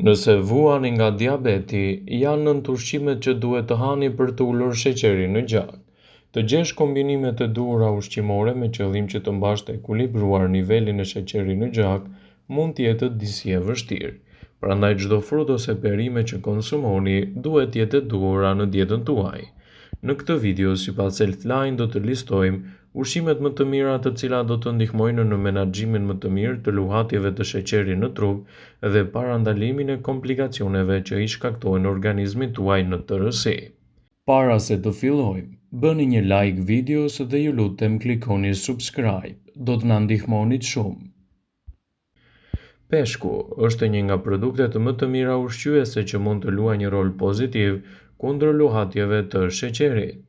Nëse vuani nga diabeti, janë nëntë ushqimet që duhet të hani për të ulur sheqerin në gjak. Të gjesh kombinimet e duhura ushqimore me qëllim që të mbash të ekuilibruar nivelin e sheqerit në gjak mund të jetë disi e vështirë. Prandaj çdo frut ose perime që konsumoni duhet të jetë e duhura në dietën tuaj. Në këtë video, sipas Healthline, do të listojmë ushqimet më të mira të cilat do të ndihmojnë në menaxhimin më të mirë të luhatjeve të sheqerit në trup dhe parandalimin e komplikacioneve që i shkaktojnë organizmit tuaj në tërësi. Para se të fillojmë, bëni një like videos dhe ju lutem klikoni subscribe, do të na ndihmonit shumë. Peshku është një nga produktet më të mira ushqyese që mund të luajë një rol pozitiv kundër luhatjeve të sheqerit.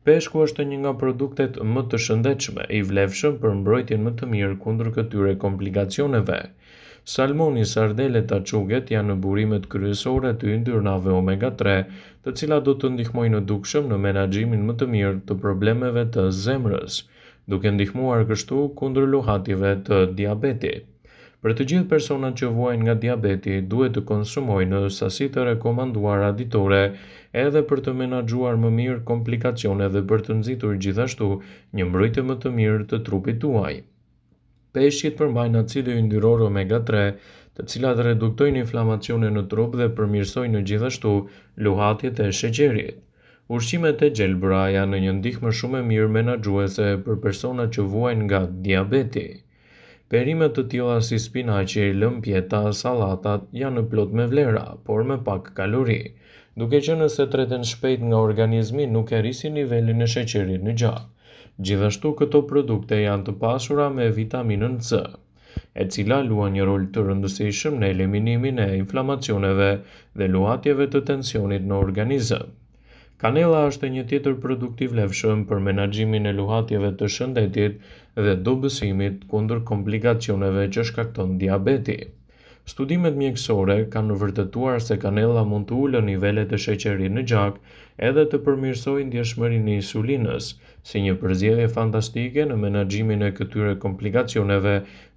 Peshku është një nga produktet më të shëndetshme, i vlefshëm për mbrojtjen më të mirë kundër këtyre komplikacioneve. Salmoni, sardelet, açuget janë në burimet kryesore të yndyrnave omega 3, të cilat do të ndihmojnë në dukshëm në menaxhimin më të mirë të problemeve të zemrës, duke ndihmuar kështu kundër luhatjeve të diabetit. Për të gjithë personat që vuajnë nga diabeti, duhet të konsumojnë në sasi të rekomanduara ditore edhe për të menaxhuar më mirë komplikacionet dhe për të nxitur gjithashtu një mbrojtje më të mirë të trupit tuaj. Peshqit përmbajnë acide yndyrore omega 3, të cilat reduktojnë inflamacionin në trup dhe përmirësojnë gjithashtu luhatjet e sheqerit. Ushqimet e gjelbra janë një ndihmë shumë e mirë menaxhuese për personat që vuajnë nga diabeti. Perimet të tilla si spinaqi, lëmpjeta, sallatat janë plot me vlera, por me pak kalori, duke qenë se treten shpejt nga organizmi nuk e rrisin nivelin e sheqerit në gjak. Gjithashtu këto produkte janë të pasura me vitaminën C, e cila luan një rol të rëndësishëm në eliminimin e inflamacioneve dhe luhatjeve të tensionit në organizëm. Kanella është një tjetër produkt i vlefshëm për menaxhimin e luhatjeve të shëndetit dhe dobësimit kundër komplikacioneve që shkakton diabeti. Studimet mjekësore kanë vërtetuar se kanella mund të ulë nivelet e sheqerit në gjak edhe të përmirësojë ndjeshmërinë e insulinës, si një përzgjedhje fantastike në menaxhimin e këtyre komplikacioneve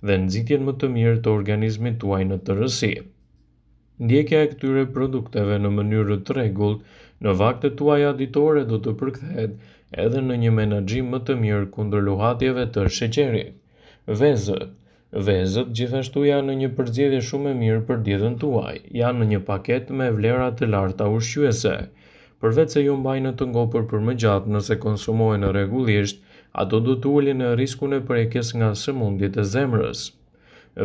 dhe nxitjen më të mirë të organizmit tuaj në tërësi. Ndjekja e këtyre produkteve në mënyrë të rregullt në vaktet tuaja ditore do të përkthehet edhe në një menaxhim më të mirë kundër luhatjeve të sheqerit. Vezët. Vezët gjithashtu janë një përzgjedhje shumë e mirë për dietën tuaj. Janë një paketë me vlera të larta ushqyese. Përveç se ju mbajnë të ngopur për më gjatë nëse konsumohen rregullisht, ato do të ulin në riskun e prekjes nga sëmundjet e zemrës.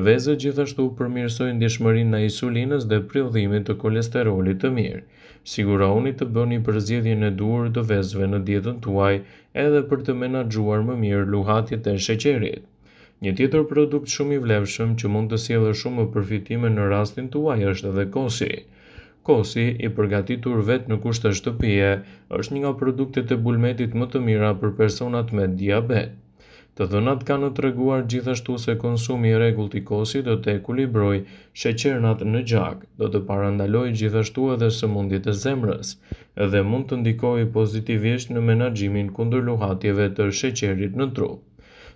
Vezët gjithashtu përmirësojnë ndjeshmërinë e insulinës dhe prodhimit të kolesterolit të mirë. Sigurohuni të bëni përzgjedhjen e duhur të vezëve në dietën tuaj edhe për të menaxhuar më mirë luhatjet e sheqerit. Një tjetër produkt shumë i vlefshëm që mund të sjellë shumë përfitime në rastin tuaj është edhe kosi. Kosi, i përgatitur vetë në kushte shtëpie, është një nga produktet e bulmetit më të mira për personat me diabet. Të dhënat kanë treguar gjithashtu se konsumi i rregullt i kosit do të ekuilibrojë sheqernat në gjak, do të parandalojë gjithashtu edhe sëmundjet e zemrës dhe mund të ndikojë pozitivisht në menaxhimin kundër luhatjeve të sheqerit në trup.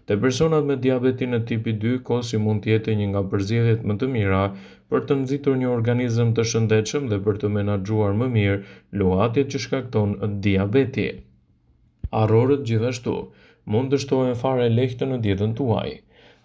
Te personat me diabetin e tipi 2, kosi mund të jetë një nga përzgjedhjet më të mira për të nxitur një organizëm të shëndetshëm dhe për të menaxhuar më mirë luhatjet që shkakton diabeti. Arrorët gjithashtu mund të shtohen fare lehtë në dietën tuaj.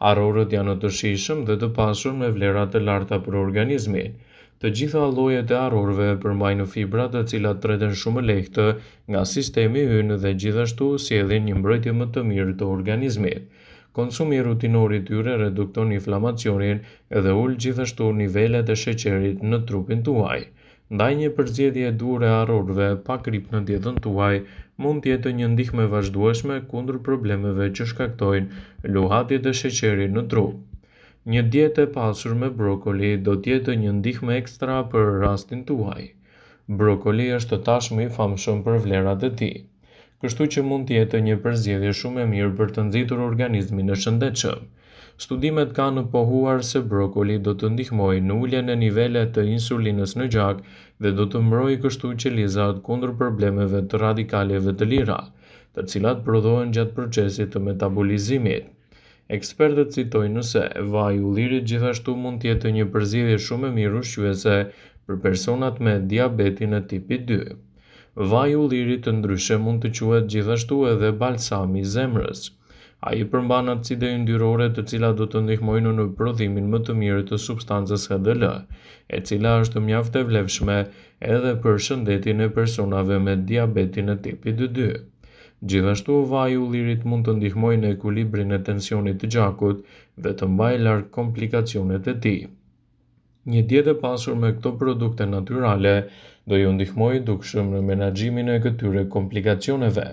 Arrorët janë të shijshëm dhe të pasur me vlera të larta për organizmin. Të gjitha llojet e arrorëve përmbajnë fibra të cilat treten shumë lehtë nga sistemi ynë dhe gjithashtu sjellin një mbrojtje më të mirë të organizmit. Konsumi rutinor i tyre redukton inflamacionin dhe ul gjithashtu nivelet e sheqerit në trupin tuaj. Ndaj një përzgjedhje e duhur e arrorëve pa krip në dietën tuaj mund të jetë një ndihmë e vazhdueshme kundër problemeve që shkaktojnë luhatjet e sheqerit në trup. Një dietë e pasur me brokoli do të jetë një ndihmë ekstra për rastin tuaj. Brokoli është tashmë i famshëm për vlerat e tij, kështu që mund të jetë një përzgjedhje shumë e mirë për të nxitur organizmin e shëndetshëm. Studimet kanë pohuar se brokoli do të ndihmojë në uljen e nivelet të insulinës në gjak dhe do të mbrojë kështu qelizat kundër problemeve të radikaleve të lira, të cilat prodhohen gjatë procesit të metabolizimit. Ekspertët citojnë se vaji i ullirit gjithashtu mund të jetë një përzierje shumë e mirë ushqyese për personat me diabetin e tipit 2. Vaji i ullirit të ndryshe mund të quhet gjithashtu edhe balsami i zemrës. Ai përmban acide yndyrore të cilat do të ndihmojnë në prodhimin më të mirë të substancës HDL, e cila është mjaft e vlefshme edhe për shëndetin e personave me diabetin e tipit 2. Gjithashtu, vaji i ullirit mund të ndihmojë në ekuilibrin e tensionit të gjakut dhe të mbajë larg komplikacionet e tij. Një dietë e pasur me këto produkte natyrale do ju ndihmojë dukshëm në menaxhimin e këtyre komplikacioneve.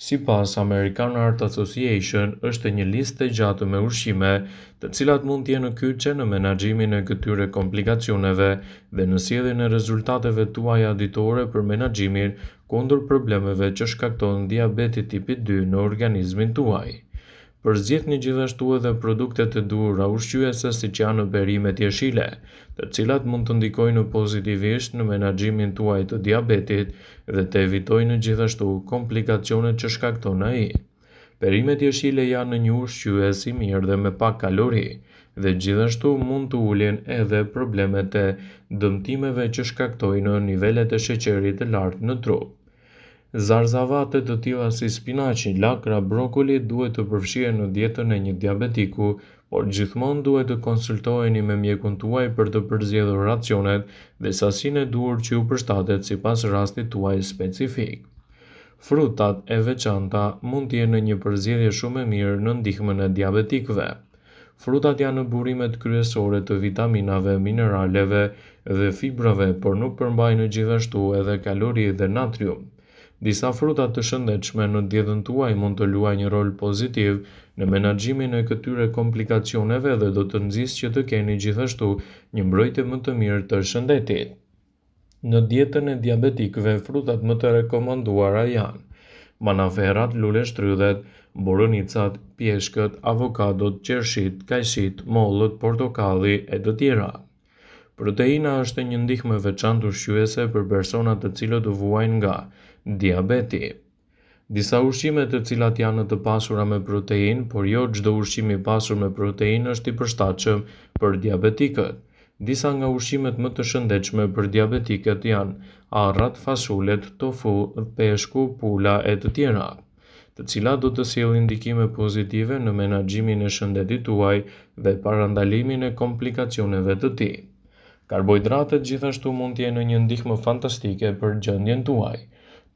Sipas American Heart Association, është një listë e gjatë me ushqime, të cilat mund të jenë kyçe në menaxhimin e këtyre komplikacioneve dhe në sjelljen e rezultateve tuaja ditore për menaxhimin kundër problemeve që shkakton diabeti tipi 2 në organizmin tuaj. Përzgjedhni gjithashtu edhe produktet e duhura ushqyese siç janë perimet jeshile, të cilat mund të ndikojnë pozitivisht në menaxhimin tuaj të diabetit dhe të evitojnë gjithashtu komplikacionet që shkakton ai. Perimet jeshile janë një ushqyes i mirë dhe me pak kalori, dhe gjithashtu mund të ulin edhe problemet e dëmtimeve që shkaktojnë nivelet e sheqerit të lartë në trup. Zarzavate të tilla si spinaqi, lakra, brokoli duhet të përfshihen në dietën e një diabetiku, por gjithmonë duhet të konsultoheni me mjekun tuaj për të përzgjedhur racionet dhe sasinë e duhur që ju përshtatet sipas rastit tuaj specifik. Frutat e veçanta mund të jenë një përzgjedhje shumë e mirë në ndihmën e diabetikëve. Frutat janë burimet kryesore të vitaminave, mineraleve dhe fibrave, por nuk përmbajnë gjithashtu edhe kalori dhe natrium. Disa fruta të shëndetshme në dietën tuaj mund të luajnë një rol pozitiv në menaxhimin e këtyre komplikacioneve dhe do të nxjisë që të keni gjithashtu një mbrojtje më të mirë të shëndetit. Në dietën e diabetikëve, frutat më të rekomanduara janë manaferat, lule shtrydhet, boronicat, pjeshkët, avokadot, qershit, kajshit, mollët, portokalli e të tjera. Proteina është një ndihmë e veçantë ushqyese për personat të cilët vuajnë nga diabeti. Disa ushqime të cilat janë të pasura me proteinë, por jo çdo ushqim i pasur me proteinë është i përshtatshëm për diabetikët. Disa nga ushqimet më të shëndetshme për diabetikët janë arrat, fasulet, tofu, peshku, pula e të tjera, të cilat do të sjellin ndikime pozitive në menaxhimin e shëndetit tuaj dhe parandalimin e komplikacioneve të tij. Karbohidratet gjithashtu mund të jenë një ndihmë fantastike për gjendjen tuaj.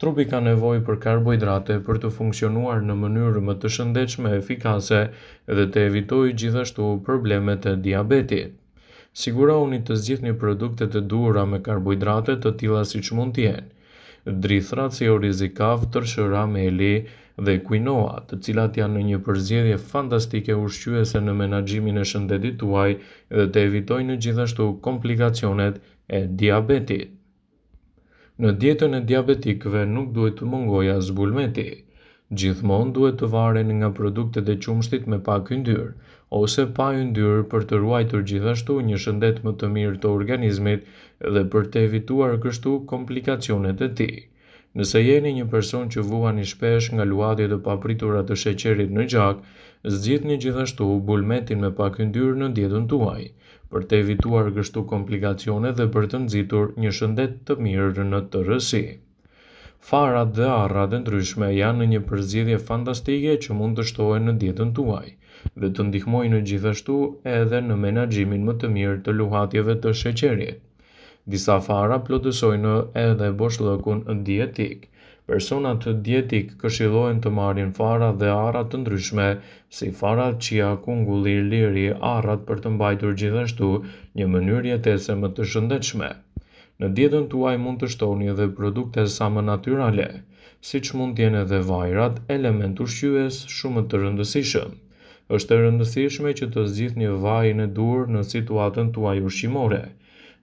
Trupi ka nevojë për karbohidrate për të funksionuar në mënyrë më të shëndetshme, efikase dhe të evitojë gjithashtu problemet e diabetit. Sigurohuni të zgjidhni produkte të duhura me karbohidrate të tilla siç mund të jenë drithrat si orizi kav, tërshëra, meli dhe quinoa, të cilat janë një përzgjedhje fantastike ushqyese në menaxhimin e shëndetit tuaj dhe të evitojnë gjithashtu komplikacionet e diabetit. Në dietën e diabetikëve nuk duhet të mungojë as zbulmeti. Gjithmonë duhet të vareni nga produktet e qumshtit me pak yndyrë, ose pa yndyrë për të ruajtur gjithashtu një shëndet më të mirë të organizmit dhe për të evituar kështu komplikacionet e tij. Nëse jeni një person që vuani shpesh nga luhatje të papritura të sheqerit në gjak, zgjidhni gjithashtu bulmetin me pak yndyrë në dietën tuaj, për të evituar kështu komplikacione dhe për të nxitur një shëndet të mirë në tërësi. Farat dhe arrat e ndryshme janë një përzgjedhje fantastike që mund të shtohen në dietën tuaj dhe të ndihmojnë gjithashtu edhe në menaxhimin më të mirë të luhatjeve të sheqerit. Disa fara plotësojnë edhe boshllëkun dietik. Personat dietik këshillohen të marrin fara dhe arra të ndryshme, si fara chia, kungulli, liri, arrat për të mbajtur gjithashtu një mënyrë jetese më të shëndetshme. Në dietën tuaj mund të shtoni edhe produkte sa më natyrale, siç mund të jenë edhe vajrat, element ushqyes shumë të rëndësishëm. Është e rëndësishme që të zgjidhni vajin e dur në situatën tuaj ushqimore.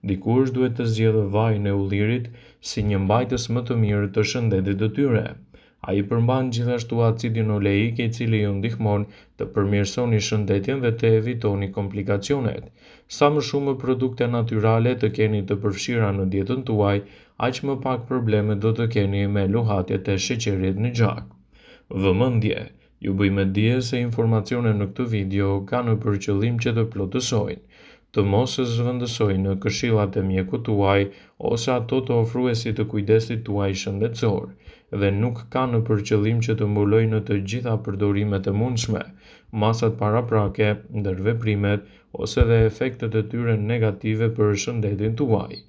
Dikush duhet të zgjedhë vajin e ullirit si një mbajtës më të mirë të shëndetit të tyre. Ai përmban gjithashtu acidin oleik, i cili ju ndihmon të përmirësoni shëndetin dhe të evitoni komplikacionet. Sa më shumë produkte natyrale të keni të përfshira në dietën tuaj, aq më pak probleme do të keni me luhatjet e sheqerit në gjak. Vëmendje: Ju bëjmë dije se informacionet në këtë video kanë për qëllim që të plotësojnë, të mos zhvendësojnë këshillat e mjekut tuaj ose ato të ofruesit të kujdesit tuaj shëndetësor, dhe nuk kanë për qëllim që të mbulojnë të gjitha përdorimet e mundshme, masat paraprake, ndërveprimet ose dhe efektet e tyre negative për shëndetin tuaj.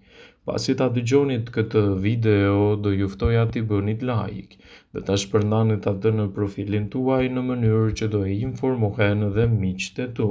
Pasi ta dëgjonit këtë video, do ju ftoja t'i bënit like dhe ta shpërndanit atë në profilin tuaj në mënyrë që do e informohen dhe miqtë e tu.